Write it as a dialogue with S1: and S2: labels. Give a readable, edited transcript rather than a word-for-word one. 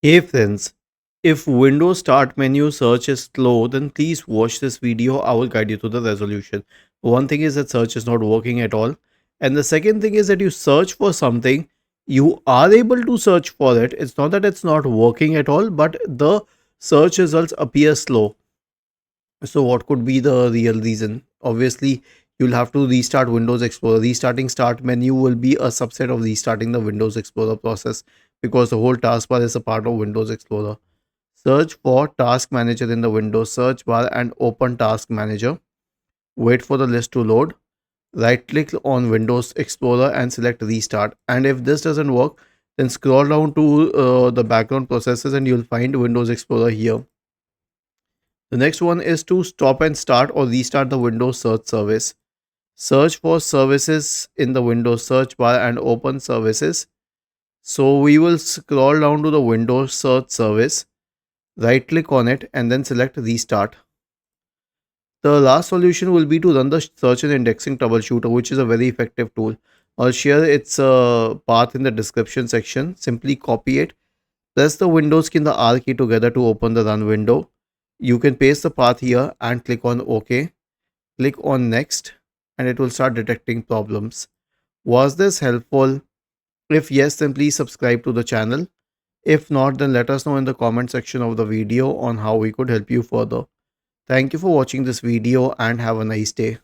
S1: Hey friends, if Windows Start menu search is slow, then please watch this video. I will guide you to the resolution. One thing is that search is not working at all. And the second thing is that you search for something, you are able to search for it. It's not that it's not working at all, but the search results appear slow. So what could be the real reason? Obviously, you'll have to restart Windows Explorer. Restarting start menu will be a subset of restarting the Windows Explorer process because the whole taskbar is a part of Windows Explorer. Search for Task Manager in the Windows search bar and open Task Manager. Wait for the list to load. Right click on Windows Explorer and select Restart. And if this doesn't work, then scroll down to the background processes and you'll find Windows Explorer here. The next one is to stop and start or restart the Windows search service. Search for services in the Windows search bar and open services. So we will scroll down to the Windows search service, right click on it and then select restart. The last solution will be to run the search and indexing troubleshooter, which is a very effective tool. I'll share its path in the description section. Simply copy it, press the Windows key and the R key together to open the run window. You can paste the path here and click on OK. Click on next and it will start detecting problems. Was this helpful? If yes, then please subscribe to the channel. If not, then let us know in the comment section of the video on how we could help you further. Thank you for watching this video and have a nice day.